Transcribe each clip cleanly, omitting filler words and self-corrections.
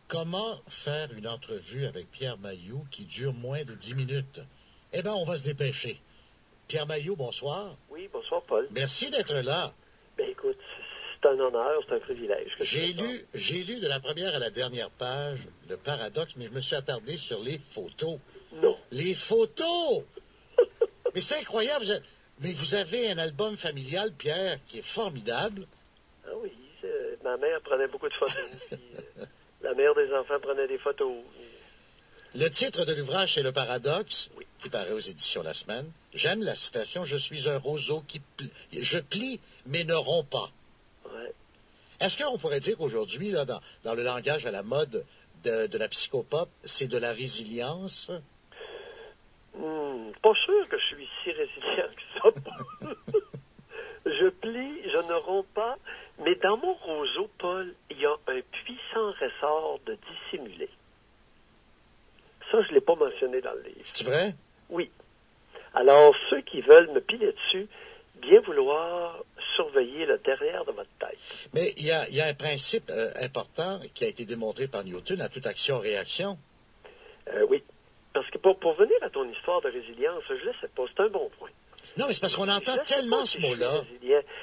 Comment faire une entrevue avec Pierre Mailloux qui dure moins de 10 minutes? Eh bien, on va se dépêcher. Pierre Mailloux, bonsoir. Oui, bonsoir, Paul. Merci d'être là. Ben écoute, c'est un honneur, c'est un privilège. J'ai lu de la première à la dernière page le paradoxe, mais je me suis attardé sur les photos. Non. Les photos! Mais c'est incroyable. Mais vous avez un album familial, Pierre, qui est formidable. Ah oui, ma mère prenait beaucoup de photos. Puis, la mère des enfants prenait des photos. Le titre de l'ouvrage, c'est Le Paradoxe, oui. qui paraît aux éditions La Semaine. J'aime la citation « Je suis un roseau qui plie. Je plie, mais ne romps pas. » Ouais. Est-ce qu'on pourrait dire qu'aujourd'hui, là, dans le langage à la mode de la psychopop, c'est de la résilience? Pas sûr que je suis si résilient que ça. Je plie, je ne romps pas, mais dans mon roseau, Paul, il y a un puissant ressort de dissimulé. Ça, je ne l'ai pas mentionné dans le livre. C'est vrai? Oui. Alors, ceux qui veulent me piler dessus, bien vouloir surveiller le derrière de votre tête. Mais il y a un principe important qui a été démontré par Newton, à toute action-réaction. Oui. Parce que pour venir à ton histoire de résilience, je ne sais pas, c'est un bon point. Non, mais c'est parce qu'on entend tellement ce mot-là.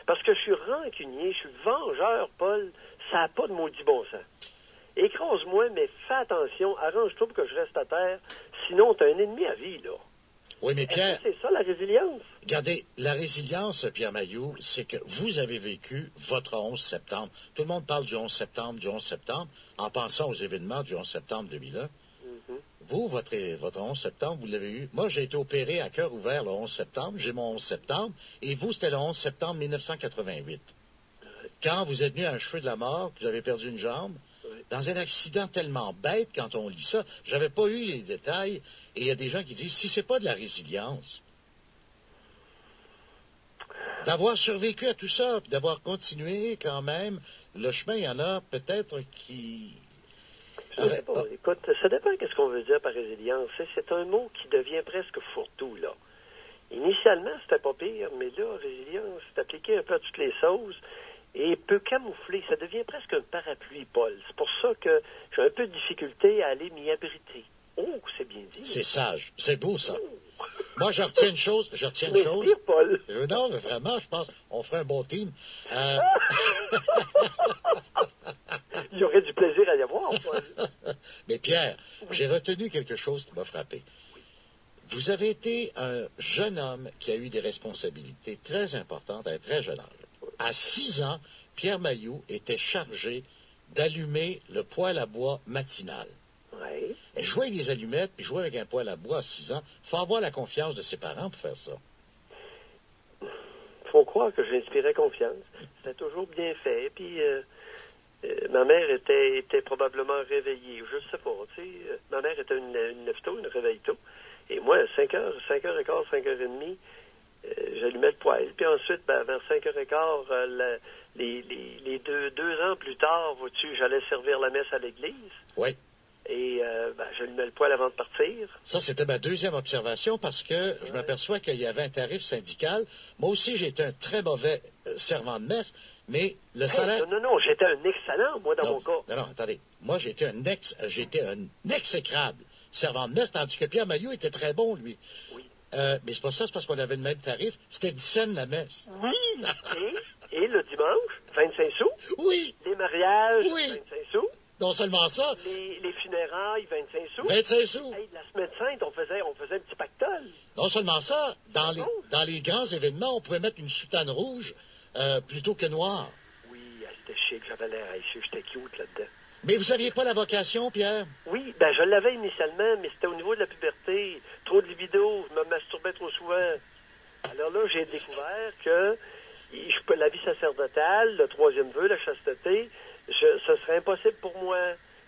Parce que je suis rancunier, je suis vengeur, Paul, ça n'a pas de maudit bon sens. Écrase-moi, mais fais attention, arrange-toi pour que je reste à terre, sinon t'as un ennemi à vie, là. Oui, mais Pierre... C'est ça, la résilience? Regardez, la résilience, Pierre Mailloux, c'est que vous avez vécu votre 11 septembre. Tout le monde parle du 11 septembre, en pensant aux événements du 11 septembre 2001. Vous, votre 11 septembre, vous l'avez eu. Moi, j'ai été opéré à cœur ouvert le 11 septembre. J'ai mon 11 septembre. Et vous, c'était le 11 septembre 1988. Quand vous êtes venu à un cheveu de la mort, que vous avez perdu une jambe, dans un accident tellement bête, quand on lit ça, j'avais pas eu les détails. Et il y a des gens qui disent, si c'est pas de la résilience, d'avoir survécu à tout ça, puis d'avoir continué quand même, le chemin, il y en a peut-être qui... Je sais pas. Écoute, ça dépend de ce qu'on veut dire par résilience. C'est un mot qui devient presque fourre-tout, là. Initialement, c'était pas pire, mais là, résilience, c'est appliqué un peu à toutes les sauces et peut camoufler. Ça devient presque un parapluie, Paul. C'est pour ça que j'ai un peu de difficulté à aller m'y abriter. Oh, c'est bien dit. C'est sage. C'est beau, ça. Moi, je retiens une chose. Pire, Paul. Non, mais vraiment, je pense on ferait un bon team. Il y aurait du plaisir à y avoir, Paul. Mais Pierre, j'ai retenu quelque chose qui m'a frappé. Vous avez été un jeune homme qui a eu des responsabilités très importantes à un très jeune âge. À 6 ans, Pierre Mailloux était chargé d'allumer le poêle à bois matinal. Oui. Jouer avec des allumettes, puis jouer avec un poêle à bois à 6 ans, il faut avoir la confiance de ses parents pour faire ça. Il faut croire que j'inspirais confiance. C'était toujours bien fait. Puis ma mère était probablement réveillée. Je ne sais pas. Tu sais, ma mère était une lève-tôt, une réveille-tôt. Et moi, 5h15, 5h30, j'allumais le poêle. Puis ensuite, vers 5h15, les deux ans plus tard, vois-tu, j'allais servir la messe à l'église. Oui. Et j'allumais le poêle avant de partir. Ça, c'était ma deuxième observation parce que je m'aperçois qu'il y avait un tarif syndical. Moi aussi, j'ai été un très mauvais servant de messe, mais le salaire... Non, j'étais un excellent, moi, dans mon cas. Non, attendez. Moi, j'étais un exécrable servant de messe, tandis que Pierre Mailloux était très bon, lui. Oui. Mais c'est pas ça, c'est parce qu'on avait le même tarif. C'était 10 cents la messe. Oui, et le dimanche, 25 sous. Oui. Les mariages, oui. 25 sous. Non seulement ça. Les funérailles, 25 sous. 25 sous. Hey, la semaine sainte, on faisait un petit pactole. Non seulement ça, dans les grands événements, on pouvait mettre une soutane rouge plutôt que noire. Oui, c'était chic, j'avais l'air j'étais cute là-dedans. Mais vous n'aviez pas la vocation, Pierre? Oui, je l'avais initialement, mais c'était au niveau de la puberté. Trop de libido, je me masturbais trop souvent. Alors là, j'ai découvert que la vie sacerdotale, le troisième vœu, la chasteté, ce serait impossible pour moi.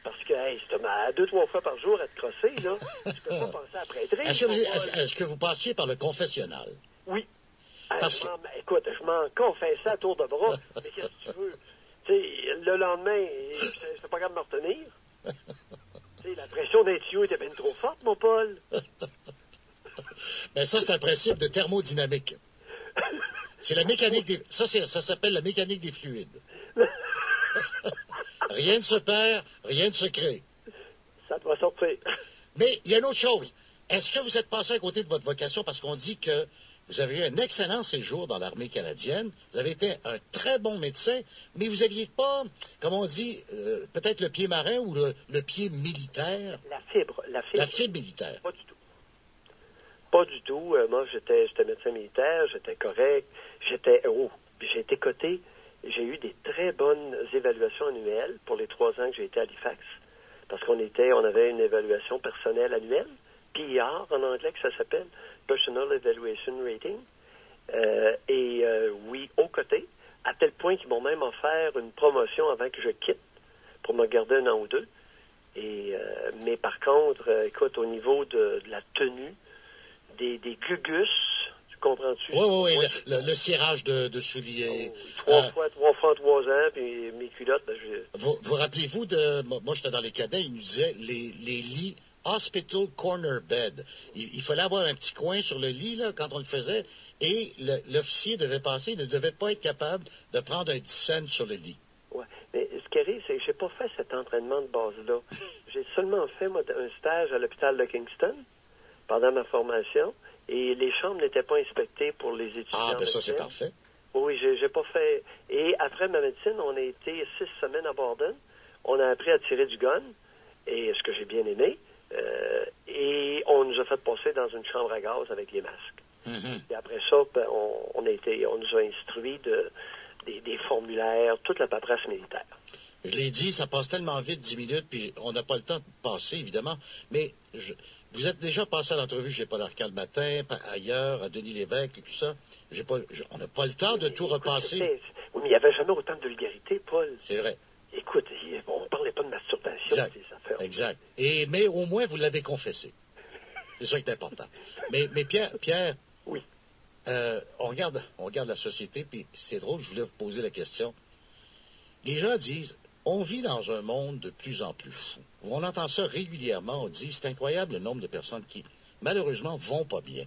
Parce que, c'était 2-3 fois par jour à te crosser, là. Tu peux pas penser à prêtrer. Est-ce que vous passiez par le confessionnal? Oui. Écoute, je m'en confessais à tour de bras. Mais qu'est-ce que tu veux? Tu sais, le lendemain, c'était pas capable de me retenir. Tu sais, la pression d'un tuyau était bien trop forte, mon Paul. Mais ça, c'est un principe de thermodynamique. C'est la mécanique des... Ça s'appelle la mécanique des fluides. Rien ne se perd, rien ne se crée. On va sortir. Mais il y a une autre chose. Est-ce que vous êtes passé à côté de votre vocation? Parce qu'on dit que vous avez eu un excellent séjour dans l'armée canadienne. Vous avez été un très bon médecin, mais vous n'aviez pas, comme on dit, peut-être le pied marin ou le pied militaire. La fibre. La fibre militaire. Pas du tout. Pas du tout. Moi, j'étais médecin militaire, j'étais correct. J'ai été coté. J'ai eu des très bonnes évaluations annuelles pour les 3 ans que j'ai été à Halifax. Parce qu'on avait une évaluation personnelle annuelle, PER en anglais que ça s'appelle, Personal Evaluation Rating. Oui, au côté, à tel point qu'ils m'ont même offert une promotion avant que je quitte pour me garder 1 an ou 2. Mais par contre, écoute, au niveau de la tenue, des gugus, tu comprends-tu? Oui, le cirage de souliers. 3 fois en 3 ans, puis mes culottes, Vous rappelez-vous de... Moi, j'étais dans les cadets, ils nous disaient les lits hospital corner bed. Il fallait avoir un petit coin sur le lit, là, quand on le faisait, et l'officier devait passer, il ne devait pas être capable de prendre un 10 cents sur le lit. Oui, mais ce qui arrive, c'est que j'ai pas fait cet entraînement de base-là. J'ai seulement fait, moi, un stage à l'hôpital de Kingston pendant ma formation, et les chambres n'étaient pas inspectées pour les étudiants. Ah, ben ça, c'est parfait. Oui, j'ai pas fait... Et après ma médecine, on a été 6 semaines à Borden. On a appris à tirer du gun, et ce que j'ai bien aimé. Et on nous a fait passer dans une chambre à gaz avec les masques. Mm-hmm. Et après ça, on nous a instruits des formulaires, toute la paperasse militaire. Je l'ai dit, ça passe tellement vite, 10 minutes, puis on n'a pas le temps de passer, évidemment. Mais vous êtes déjà passé à l'entrevue chez Paul Arcand le matin, ailleurs, à Denis Lévesque et tout ça. On n'a pas le temps de tout repasser. Oui, mais il n'y avait jamais autant de vulgarité, Paul. C'est vrai. Écoute, on ne parlait pas de masturbation. Exact. Mais au moins, vous l'avez confessé. C'est ça qui est important. Mais Pierre, oui. On regarde la société, puis c'est drôle, je voulais vous poser la question. Les gens disent, on vit dans un monde de plus en plus fou. On entend ça régulièrement, on dit, c'est incroyable le nombre de personnes qui, malheureusement, vont pas bien.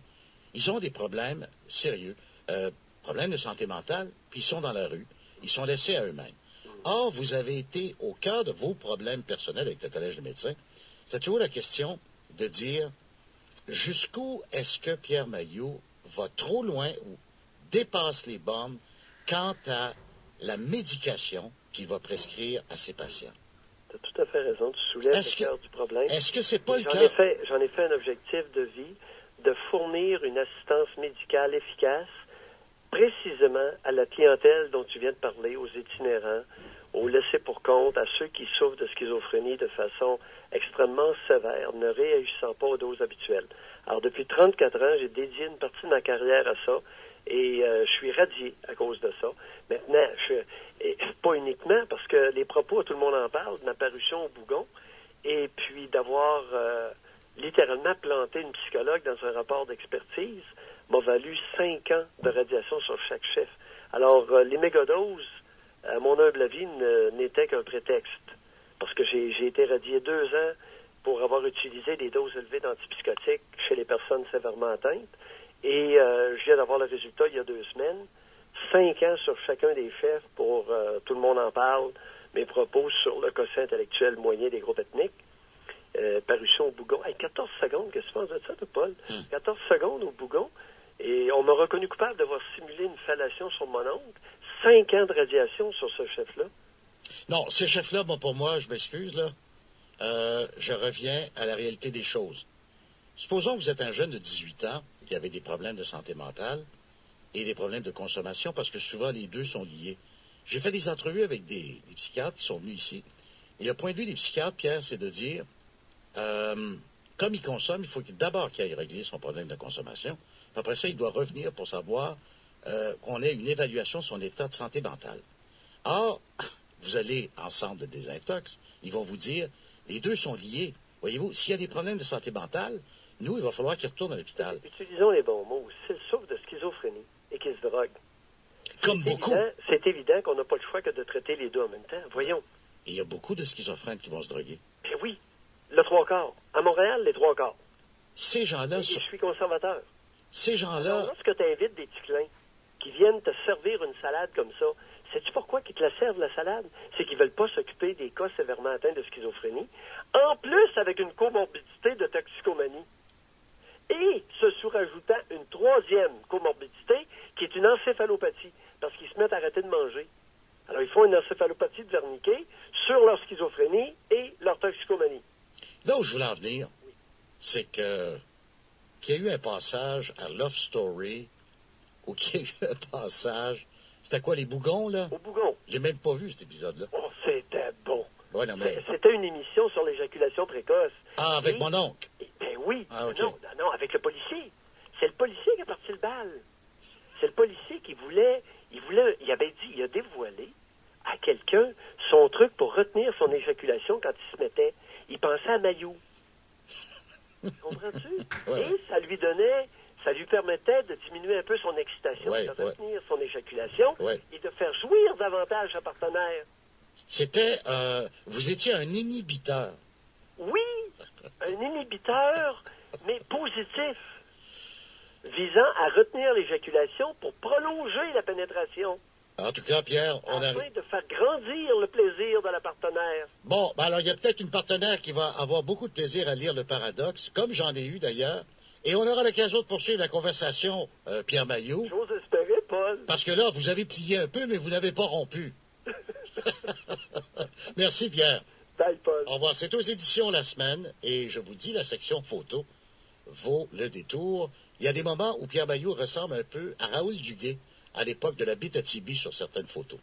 Ils ont des problèmes sérieux, problèmes de santé mentale, puis ils sont dans la rue, ils sont laissés à eux-mêmes. Or, vous avez été au cœur de vos problèmes personnels avec le Collège des médecins. C'est toujours la question de dire, jusqu'où est-ce que Pierre Mailloux va trop loin ou dépasse les bornes quant à la médication qu'il va prescrire à ses patients? Tu as tout à fait raison. Tu soulèves le cœur du problème. Est-ce que c'est pas le cas? J'en ai fait un objectif de vie de fournir une assistance médicale efficace précisément à la clientèle dont tu viens de parler, aux itinérants, aux laissés-pour-compte, à ceux qui souffrent de schizophrénie de façon extrêmement sévère, ne réagissant pas aux doses habituelles. Alors, depuis 34 ans, j'ai dédié une partie de ma carrière à ça et je suis radié à cause de ça. Maintenant, pas uniquement parce que les propos, tout le monde en parle, de ma parution au Bougon, et puis d'avoir littéralement planté une psychologue dans un rapport d'expertise m'a valu 5 ans de radiation sur chaque chef. Alors, les mégadoses, à mon humble avis, n'étaient qu'un prétexte. Parce que j'ai été radié 2 ans pour avoir utilisé des doses élevées d'antipsychotiques chez les personnes sévèrement atteintes. Et je viens d'avoir le résultat il y a 2 semaines. 5 ans sur chacun des chefs pour tout le monde en parle. Mes propos sur le quotient intellectuel moyen des groupes ethniques. Parution au Bougon. 14 secondes, qu'est-ce que tu penses de ça, Paul? 14 secondes au Bougon. Et on m'a reconnu coupable d'avoir simulé une fellation sur mon oncle. 5 ans de radiation sur ce chef-là. Non, ce chef-là, pour moi, je m'excuse, là. Je reviens à la réalité des choses. Supposons que vous êtes un jeune de 18 ans qui avait des problèmes de santé mentale et des problèmes de consommation, parce que souvent les deux sont liés. J'ai fait des entrevues avec des psychiatres qui sont venus ici. Et le point de vue des psychiatres, Pierre, c'est de dire, comme il consomme, il faut d'abord qu'il aille régler son problème de consommation. Après ça, il doit revenir pour savoir qu'on ait une évaluation de son état de santé mentale. Or, vous allez en centre de désintox, ils vont vous dire, les deux sont liés. Voyez-vous, s'il y a des problèmes de santé mentale, nous, il va falloir qu'il retourne à l'hôpital. Utilisons les bons mots. S'il souffre de schizophrénie et qu'il se drogue, comme beaucoup. C'est évident qu'on n'a pas le choix que de traiter les deux en même temps. Voyons. Et il y a beaucoup de schizophrènes qui vont se droguer. Bien oui, le 3/4. À Montréal, les 3/4. Ces gens-là... Je suis conservateur. Ces gens-là... Alors, lorsque tu invites des ticlins qui viennent te servir une salade comme ça, Sais-tu pourquoi qu'ils te la servent, la salade? C'est qu'ils veulent pas s'occuper des cas sévèrement atteints de schizophrénie. En plus, avec une comorbidité de toxicomanie. Et se sous-rajoutant une troisième comorbidité, qui est une encéphalopathie, parce qu'ils se mettent à arrêter de manger. Alors, ils font une encéphalopathie de Wernicke sur leur schizophrénie et leur toxicomanie. Là où je voulais en venir, c'est qu'il y a eu un passage à Love Story, ou qu'il y a eu un passage... C'était quoi, les Bougons, là? Au Bougon. Je l'ai même pas vu, cet épisode-là. Oh, c'était bon. Ouais, non, mais... C'était une émission sur l'éjaculation précoce. Ah, avec mon oncle? Ben oui. Ah, okay. Non, avec le policier. C'est le policier qui a parti le bal. C'est le policier qui voulait, il avait dit, il a dévoilé à quelqu'un son truc pour retenir son éjaculation quand il se mettait. Il pensait à Mayou. Comprends-tu? Ouais. Et ça lui permettait de diminuer un peu son excitation, de retenir son éjaculation et de faire jouir davantage sa partenaire. C'était, vous étiez un inhibiteur. Oui, un inhibiteur, mais positif, visant à retenir l'éjaculation pour prolonger la pénétration. En tout cas, Pierre, afin de faire grandir le plaisir de la partenaire. Bon, ben alors il y a peut-être une partenaire qui va avoir beaucoup de plaisir à lire le paradoxe, comme j'en ai eu d'ailleurs. Et on aura l'occasion de poursuivre la conversation, Pierre Mailloux. J'ose espérer, Paul. Parce que là, vous avez plié un peu, mais vous n'avez pas rompu. Merci, Pierre. Bye, Paul. Au revoir. C'est aux éditions La Semaine, et je vous dis, la section photo vaut le détour. Il y a des moments où Pierre Mailloux ressemble un peu à Raoul Duguay, à l'époque de la Bite à Tibi sur certaines photos.